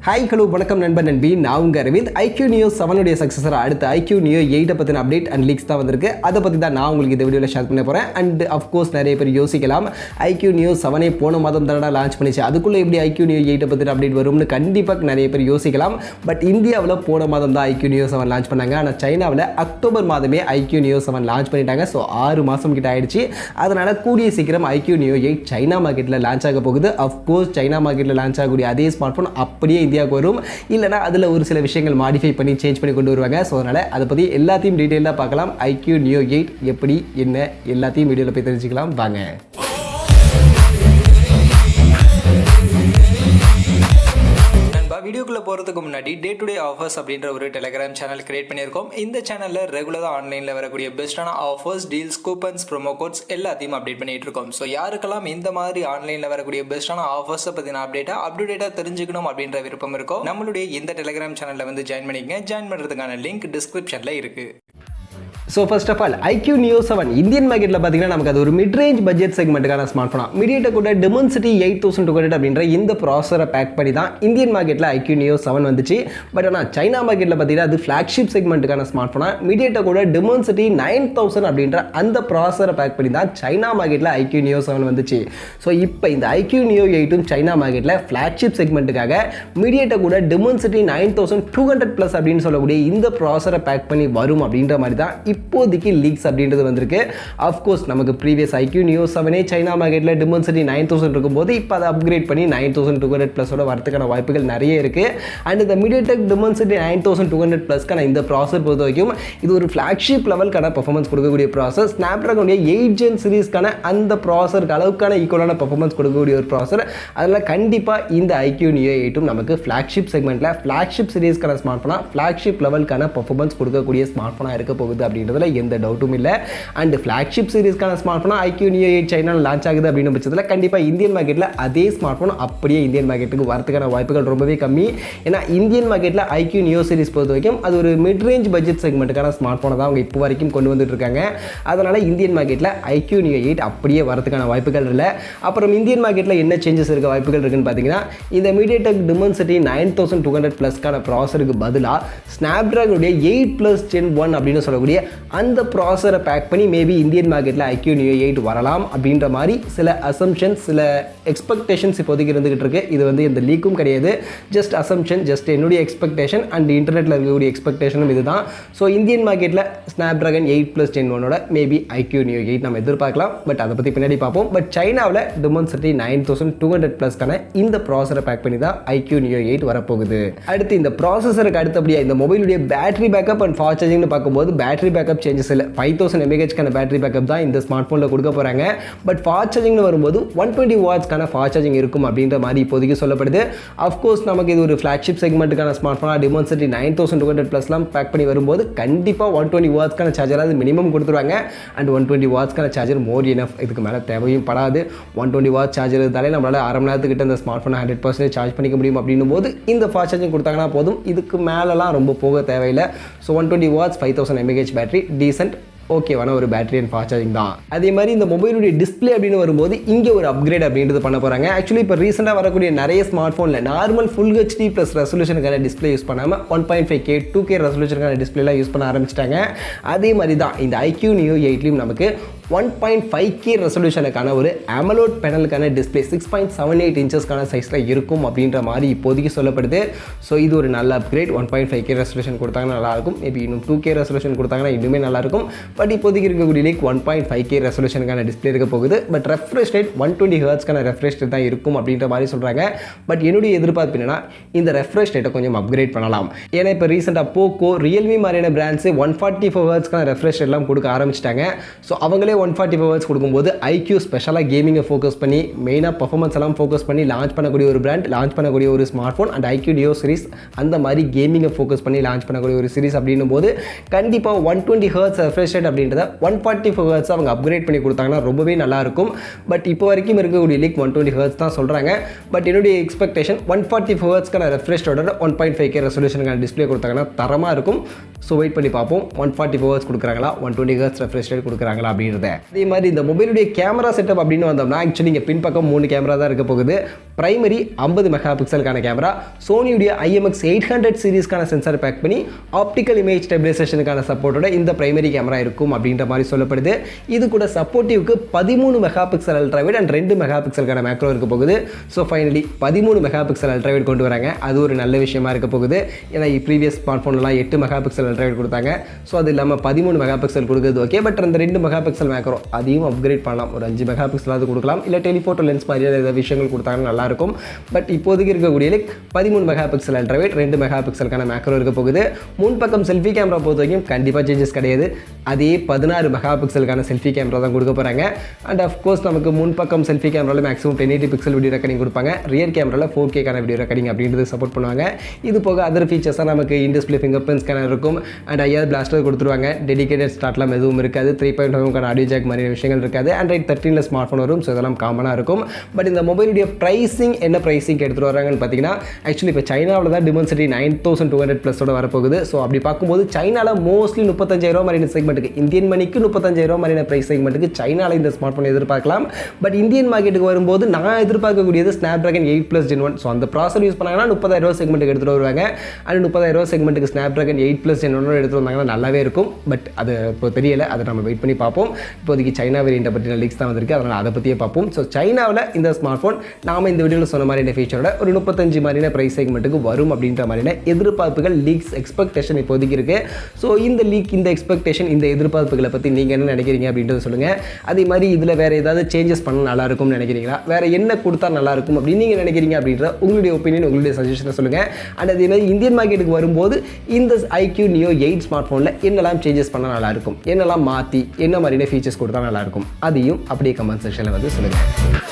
Hi hello வணக்கம் நண்பன் நண்பி நான் உங்கள் அரவிந்த் IQoo Neo 7 உடைய சக்ஸஸர் அடுத்து IQoo Neo 8 பற்றின அப்டேட் அண்ட் லீக்ஸ் தான் வந்திருக்கு. அதை பற்றி தான் நான் உங்களுக்கு இந்த வீடியோவில் ஷேர் பண்ண போகிறேன். அண்ட் அஃப்கோர்ஸ் நிறைய பேர் யோசிக்கலாம், IQoo Neo 7 போன மாதம் தானடா லான்ச் பண்ணிச்சு, அதுக்குள்ளே எப்படி IQoo Neo 8 பற்றின அப்டேட் வரும்னு கண்டிப்பாக நிறைய பேர் யோசிக்கலாம். பட் இந்தியாவில் போன மாதம் தான் IQoo Neo 7 லான்ச் பண்ணாங்க. ஆனால் சைனாவில் அக்டோபர் மாதமே IQoo Neo 7 லான்ச் பண்ணிட்டாங்க. ஸோ 6 மாதம் கிட்ட ஆயிடுச்சு. அதனால் கூடிய சீக்கிரம் IQoo Neo 8 சைனா மார்க்கெட்டில் லான்ச் ஆக போகுது. அஃப்கோர்ஸ் சைனா மார்க்கெட்டில் லான்ச் ஆகக்கூடிய அதே ஸ்மார்ட் ஃபோன் அப்படியே இந்தியாவுக்கு வரும், இல்லைனா அதில் ஒரு சில விஷயங்கள் மாடிஃபை பண்ணி சேஞ்ச் பண்ணி கொண்டு வருவாங்க. ஸோ அதனால் அதை பற்றி எல்லாத்தையும் டீட்டெயிலாக பார்க்கலாம். IQoo Neo 8 எப்படி என்ன எல்லாத்தையும் வீடியோவில் போய் தெரிஞ்சுக்கலாம் வாங்க. வீடியோக்குள்ளே போகிறதுக்கு முன்னாடி டே டு டே ஆஃபர்ஸ் அப்படின்ற ஒரு டெலிகிராம் சேனல் கிரியேட் பண்ணியிருக்கோம். இந்த சேனலில் ரெகுலராக ஆன்லைனில் வரக்கூடிய பெஸ்ட்டான offers, deals, coupons, promo quotes எல்லாத்தையும் அப்டேட் பண்ணிட்டு இருக்கோம். ஸோ யாருக்கெல்லாம் இந்த மாதிரி ஆன்லைனில் வரக்கூடிய பெஸ்ட்டான ஆஃபர்ஸை பற்றின அப்டேட்டாக தெரிஞ்சுக்கணும் அப்படின்ற விருப்பம் இருக்கோ நம்மளுடைய இந்த டெலிகிராம் சேனலில் வந்து ஜாயின் பண்ணிக்கங்க. ஜாயின் பண்ணுறதுக்கான லிங்க் டிஸ்கிரிப்ஷனில் இருக்குது. So first of all IQoo Neo 7 Indian மார்க்கெட்டில் பார்த்தீங்கன்னா நமக்கு அது ஒரு மிட் ரேஞ்ச் பட்ஜெட் செக்மெண்ட்டுக்கான ஸ்மார்ட் ஃபோனா. MediaTek கூட Dimensity 8200 அப்படின்ற இந்த ப்ராசரை பேக் பண்ணி தான் இந்தியன் மார்க்கெட்டில் IQoo Neo 7 வந்துச்சு. பட் ஆனால் சைனா மார்க்கெட்டில் பார்த்தீங்கன்னா அது ஃப்ளாக்ஷிப் செக்மெண்ட்டுக்கான ஸ்மார்ட் ஃபோனா. MediaTek கூட Dimensity 9000 அப்படின்ற அந்த ப்ராசரை பேக் பண்ணி தான் சைனா மார்க்கெட்டில் IQoo Neo 7 வந்துச்சு. ஸோ இப்போ இந்த IQoo Neo 8 சைனா மார்க்கெட்டில் ஃப்ளாக்ஷிப் செக்மெண்ட்டுக்காக MediaTek கூட Dimensity 9200+ அப்படின்னு சொல்லக்கூடிய இந்த ப்ராசரை பேக் பண்ணி வரும் அப்படின்ற மாதிரி தான் இப்போதைக்கு லீக்ஸ் அப்படின்றது வந்திருக்கு. அஃப்கோர்ஸ் நமக்கு ப்ரீவியஸ் IQoo Neo 7 சைனா மார்க்கெட்டில் Dimensity 9000 இருக்கும்போது இப்போ அதை அப்கிரேட் பண்ணி 9200+ வரதுக்கான வாய்ப்புகள் நிறைய இருக்குது. அண்ட் இந்த MediaTek Dimensity 9200+க்கான இந்த ப்ராசர் பொறுத்த வரைக்கும் இது ஒரு ஃப்ளாக்ஷிப் லெவலுக்கான பர்ஃபார்மன்ஸ் கொடுக்கக்கூடிய ப்ராசஸ். Snapdragon 8 Gen சீரிஸ்க்கான அந்த ப்ராசருக்கு அளவுக்கான ஈக்குவலான பர்ஃபார்மன்ஸ் கொடுக்கக்கூடிய ஒரு ப்ராசர். அதில் கண்டிப்பாக இந்த IQoo Neo 8 நமக்கு ஃப்ளாக்ஷிப் செக்மெண்ட்டில் ஃப்ளாக்ஷிப் சீரிஸ்க்கான ஸ்மார்ட் ஃபோனாக ஃப்ளாக்ஷிப் லெவலுக்கான பர்ஃபார்மன்ஸ் கொடுக்கக்கூடிய ஸ்மார்ட் ஃபோனாக இருக்க போகுது அப்படின்றதுல எந்த டவுட்டும் இல்லை. அண்ட் ஃப்ளாக்ஷிப் சீரிஸ்க்கான ஸ்மார்ட் ஃபோனா IQoo Neo 8 சைனாவில் லான்ச் ஆகுது அப்படின்னு பட்சத்தில் கண்டிப்பாக இந்தியன் மார்க்கெட்டில் அதே ஸ்மார்ட் ஃபோன் அப்படியே இந்தியன் மார்க்கெட்டுக்கு வரதுக்கான வாய்ப்புகள் ரொம்பவே கம்மி. ஏன்னா இந்தியன் மார்க்கெட்டில் IQoo Neo சீரிஸ் பொறுத்த வரைக்கும் அது ஒரு மிட் ரேஞ்ச் பட்ஜெட் செக்மெண்ட்டுக்கான ஸ்மார்ட் ஃபோனை தான் அவங்க இப்போ வரைக்கும் கொண்டு வந்துட்டு இருக்காங்க. அதனால் இந்தியன் மார்க்கெட்டில் IQoo Neo 8 அப்படியே வரதுக்கான வாய்ப்புகள் இல்லை. அப்புறம் இந்தியன் மார்க்கெட்டில் என்ன சேஞ்சஸ் இருக்க வாய்ப்புகள் இருக்குன்னு பார்த்தீங்கன்னா இந்த MediaTek Dimensity 9200+க்கான ப்ராசருக்கு பதிலாக Snapdragon 8+ Gen 1 அப்படின்னு சொல்லக்கூடிய அந்த ப்ராசரை பேக் பண்ணி மேபி இந்தியன் மார்க்கெட்டில் IQoo Neo 8 வரலாம் அப்படின்ற மாதிரி சில அசம்ஷன்ஸ், சில எக்ஸ்பெக்டேஷன்ஸ் இப்போதைக்கு இருந்துகிட்டு இருக்கு. இது வந்து எந்த லீக்கும் கிடையாது, ஜஸ்ட் அசம்ஷன், ஜஸ்ட் என்னுடைய எக்ஸ்பெக்டேஷன் அண்ட் இன்டர்நெட்டில் இருக்கக்கூடிய எக்ஸ்பெக்டேஷனும் இதுதான். ஸோ இந்தியன் மார்க்கெட்டில் Snapdragon 8+ Gen 1 maybe IQoo Neo 8 நம்ம எதிர்பார்க்கலாம். பட் அதை பற்றி பின்னாடி பார்ப்போம். பட் சைனாவில் Dimensity 9200+க்கான இந்த ப்ராசரை பேக் பண்ணி தான் IQoo Neo 8 வரப்போகுது. அடுத்து இந்த ப்ராசஸருக்கு அடுத்தபடியாக இந்த மொபைலுடைய பேட்டரி பேக்கப் அண்ட் ஃபாஸ்ட் சார்ஜிங்னு பார்க்கும்போது பேட்டரி பேக்கப் சேஞ்சஸ் இல்லை. 5000 mAh பேட்டரி பேக்கப் தான் இந்த ஸ்மார்ட் ஃபோனில் கொடுக்க போகிறாங்க. பட் ஃபாஸ்ட் சார்ஜிங்னு வரும்போது 120 வாட்ஸ்க்கான ஃபாஸ்ட் சார்ஜிங் இருக்கும் அப்படின்ற மாதிரி இப்போதைக்கு சொல்லப்படுது. அஃப்கோர்ஸ் நமக்கு இது ஒரு ஃப்ளாக்ஷிப் செக்மெண்ட்டுக்கான ஸ்மார்ட் ஃபோனாக Dimensity 9200+லாம் பேக் பண்ணி வரும்போது கண்டிப்பாக 120 வாட்ஸ்க்கான சார்ஜராக மினிமம் கொடுத்துருவாங்க. அண்ட் 120 வாட்ஸ்க்கான சார்ஜர் மோர் இனஃப், இதுக்கு மேலே தேவையும் படாது. 120 வாட்ஸ் சார்ஜர் இருந்தாலே நம்மளால் அரை மணி நேரத்துக்கிட்ட இந்த ஸ்மார்ட் ஃபோனை 100% சார்ஜ் பண்ணிக்க முடியும் அப்படின்னும் போது இந்த ஃபாஸ்ட் சார்ஜிங் கொடுத்தாங்கன்னா போதும், இதுக்கு மேலெலாம் ரொம்ப போக தேவையில்லை. So 120 watts 5000 mAh battery decent ஓகேவான ஒரு பேட்டரி அண்ட் ஃபாஸ்ட் சார்ஜிங் தான். அதே மாதிரி இந்த மொபைலுடைய டிஸ்பிளே அப்படின்னு வரும்போது இங்கே ஒரு அப்கிரேட் அப்படின்றது பண்ண போகிறாங்க. ஆக்சுவலி இப்போ ரீசெண்டாக வரக்கூடிய நிறைய ஸ்மார்ட் ஃபோனில் நார்மல் ஃபுல் HD ப்ளஸ் ரெசல்யூஷனுக்கான டிஸ்பிளே யூஸ் பண்ணாமல் 1.5K 2K ரெசல்யூஷனுக்கான டிஸ்பிளேலாம் யூஸ் பண்ண ஆரம்பிச்சிட்டாங்க. அதே மாதிரி தான் இந்த IQoo Neo 8லையும் நமக்கு 1.5K ரெசல்யூஷனுக்கான ஒரு AMOLED பேனலுக்கான டிஸ்பிளே 6.78 இன்ச்சஸ்க்கான சைஸில் இருக்கும் அப்படின்ற மாதிரி இப்போதைக்கு சொல்லப்படுது. ஸோ இது ஒரு நல்ல அப்கிரேட். 1.5K ரெசல்யூஷன் கொடுத்தாங்கன்னா நல்லாயிருக்கும். மேபி இன்னும் 2K ரெசல்யூஷன் கொடுத்தாங்கன்னா இன்னுமே நல்லாயிருக்கும். பட் இப்போதைக்கு இருக்கக்கூடிய லீக் 1.5K ரெசல்யூஷனுக்கான டிஸ்பிளே இருக்க போகுது. பட் ரெஃப்ரெஷ் ரேட் 120 ஹெர்ட்ஸ்க்கான ரெஃப்ரெஷ் ரேட் தான் இருக்கும் அப்படின்ற மாதிரி சொல்கிறாங்க. பட் என்னுடைய எதிர்பார்ப்பு என்னன்னா இந்த ரெஃப்ரெஷ் ரேட்டை கொஞ்சம் அப்கிரேட் பண்ணலாம். ஏன்னா இப்போ ரீசெண்டாக போக்கோ, ரியல்மி மாதிரியான பிராண்ட்ஸு 144 ஹெர்ட்ஸ்க்கான ரெஃப்ரெஷ் ரேட்லாம் கொடுக்க ஆரம்பிச்சிட்டாங்க. ஸோ அவங்களே 144 ஹெர்ட்ஸ் கொடுக்கும்போது IQoo ஸ்பெஷலாக கேமிங்கை ஃபோக்கஸ் பண்ணி மெயினாக பர்ஃபார்மன்ஸ் எல்லாம் ஃபோக்கஸ் பண்ணி லான்ச் பண்ணக்கூடிய ஒரு பிராண்ட், லான்ச் பண்ணக்கூடிய ஒரு smart phone. And IQoo Neo series அந்த மாதிரி கேமிங்கை ஃபோக்கஸ் பண்ணி லான்ச் பண்ணக்கூடிய ஒரு சீரிஸ் அப்படின்னும் போது கண்டிப்பாக 120 ஹெர்ட்ஸ் ரெஃப்ரெஷ் ரேட் அப்படின்றத 144 ஹெர்ட்ஸ் அவங்க அப்கிரேட் பண்ணி கொடுத்தாங்கன்னா ரொம்பவே நல்லாயிருக்கும். பட் இப்போ வரைக்கும் இருக்கக்கூடிய லீக் 120 ஹெர்ட்ஸ் தான் சொல்கிறாங்க. பட் என்னுடைய எக்ஸ்பெக்டேஷன் 144 ஹெர்ட்ஸ்க்கான ரெஃப்ரெஷ் ரேட்டோட 1.5K ரெசல்யூஷனுக்கான டிஸ்பிளே கொடுத்தாங்கன்னா தரமாக இருக்கும். ஸோ வெயிட் பண்ணி பார்ப்போம் 144 ஹெர்ட்ஸ் கொடுக்குறாங்களா, 120 ஹெர்ட்ஸ் ரெஃப்ரெஷ் ரேட் கொடுக்குறாங்களா அப்படின்றத. அப்படின்றத. அதே மாதிரி இந்த மொபைலுடைய கேமரா செட்டப் அப்படின்னு வந்தோம்னா ஆக்சுவலி இங்கே பின்பக்கம் 3 கேமரா தான் இருக்க போகுது. பிரைமரி 50 மெகா பிக்சலுக்கான கேமரா, சோனியுடைய IMX 800 சீரிஸ்க்கான சென்சார் பேக் பண்ணி ஆப்டிக்கல் இமேஜ் ஸ்டெபிலைசேஷனுக்கான சப்போர்ட்டோட இந்த பிரைமரி கேமரா இருக்கும் அப்படின்ற மாதிரி சொல்லப்படுது. இது கூட சப்போர்ட்டிவ்க்கு 13 mega pixel ultrawide and 2 mega பிக்சலுக்கான மேக்ரோ இருக்க போகுது. So finally 13 mega pixel ultrawide கொண்டு வராங்க. அது ஒரு நல்ல விஷயமா இருக்க போகுது. ஏன்னா ப்ரீவியஸ் ஸ்மார்ட் ஃபோன்லாம் 8 மெகா பிக்சல் அல்ட்ராவைட் கொடுத்தாங்க. ஸோ அது இல்லாமல் 13 மெகா பிக்சல் கொடுக்குறது ஓகே. பட் அந்த 2 மெகா பிக்சல் மேக்ரோ அதையும் அப்கிரேட் பண்ணலாம். ஒரு 5 மெகா பிக்சலாவது கொடுக்கலாம். இல்லை டெலிஃபோட்டோ லென்ஸ் மாதிரியான ஏதாவது விஷயங்கள் கொடுத்தாங்கன்னா நல்லாயிருக்கும். பட் இப்போதைக்கு இருக்கக்கூடிய 13 மெகா பிக்சல் அல்ட்ராவைட் 2 மெகா பிக்சலுக்கான மேக்ரோ இருக்க போகுது. முன்பக்கம் செல்ஃபி கேமரா பொறுத்த வரைக்கும் கண்டிப்பாக சேஞ்சஸ் கிடையாது. அதே 16 மெகா பிக்சலுக்கான செல்ஃபி கேமரா தான் கொடுக்க போகிறாங்க. அண்ட் அஃப்கோர்ஸ் நமக்கு முன்பக்கம் செல்ஃபி கேமராவில் மேக்ஸிமம் 1080 பிக்சல் வீடியோ ரெக்கார்டிங் கொடுப்பாங்க. ரியர் கேமராவில் 4K வீடியோ ரெக்கார்டிங் அப்படின்றது சப்போர்ட் பண்ணுவாங்க. இது போக அதர் ஃபீச்சர்ஸாக நமக்கு in display finger print scanner இருக்கும். அண்ட் ஐஆர் பிளாஸ்டர் கொடுத்துருவாங்க. டெடிகேட்டட் ஸ்டார்ட்லாம் எதுவும் இருக்காது. 3.5 ஆடியோ ஜாக் மாதிரி விஷயங்கள் இருக்காது. Android 13 ஸ்மார்ட் ஃபோன் வரும். ஸோ இதெல்லாம் காமனாக இருக்கும். பட் இந்த மொபைலுடைய ப்ரைஸிங் என்ன ப்ரைஸிங் எடுத்துகிட்டு வராங்கன்னு பார்த்தீங்கன்னா ஆக்சுவலி இப்போ சைனாவில் தான் Dimensity 9200 ப்ளஸோட வரப்போகுது. ஸோ அப்படி பார்க்கும்போது சைனாவில் மோஸ்ட்லி 35,000 மாதிரியான செக்மெண்ட்டுக்கு, இந்தியன் மணிக்கு 35,000 மாதிரியான ப்ரைஸ் செக்மெண்ட்டுக்கு சைனாவில் இந்த ஸ்மார்ட் ஃபோன் எதிர்பார்க்கலாம். பட் இந்தியன் மார்க்கெட்டுக்கு வரும்போது நான் எதிர்பார்க்கக்கூடியது Snapdragon 8+ Gen 1. ஸோ அந்த ப்ராசர் யூஸ் பண்ணாங்கன்னா 30,000 செக்மெண்ட்டுக்கு எடுத்துகிட்டு வருவாங்க. அண்ட் 30,000 செக்மெண்ட்டுக்கு Snapdragon 8+ Gen 1 எடுத்துகிட்டு வந்தாங்கன்னா நல்லாவே இருக்கும். பட் அது இப்போ தெரியல, அதை நம்ம வெயிட் பண்ணி பார்ப்போம். இப்போதைக்கு சைனா வேரியண்ட்டை பற்றின லீக்ஸ் தான் வந்திருக்கு. அதனால் அதை பற்றியே பார்ப்போம். ஸோ சைனாவில் இந்த ஸ்மார்ட் ஃபோன் நாம் இந்த வீடியோவில் சொன்ன மாதிரியான ஃபீச்சரோட ஒரு 35 மாதிரியான ப்ரைஸ் செக்மெண்ட்டுக்கு வரும் அப்படின்ற மாதிரியான எதிர்பார்ப்புகள், லீக்ஸ், எக்ஸ்பெக்டேஷன் இப்போதைக்கு இருக்குது. ஸோ இந்த லீக், இந்த எக்ஸ்பெக்டேஷன், இந்த எதிர்பார்ப்புகளை பற்றி நீங்கள் என்ன நினைக்கிறீங்க அப்படின்றத சொல்லுங்கள். அதே மாதிரி இதில் வேறு ஏதாவது சேஞ்சஸ் பண்ண நல்லாயிருக்கும்னு நினைக்கிறீங்களா, வேறு என்ன கொடுத்தா நல்லாயிருக்கும் அப்படின்னு நீங்கள் நினைக்கிறீங்க அப்படின்ற உங்களுடைய ஒப்பீனியன், உங்களுடைய சஜஷனை சொல்லுங்கள். அண்ட் அதே மாதிரி இந்தியன் மார்க்கெட்டுக்கு வரும்போது இந்த IQoo Neo 8 ஸ்மார்ட் ஃபோனில் என்னெல்லாம் சேஞ்சஸ் பண்ணால் நல்லாயிருக்கும், என்னெல்லாம் மாற்றி என்ன மாதிரியான ஃபீச்சர்ஸ் கொடுத்தா நல்லாயிருக்கும், அதையும் அப்படியே கமெண்ட் செக்ஷனில் வந்து சொல்லுங்கள்.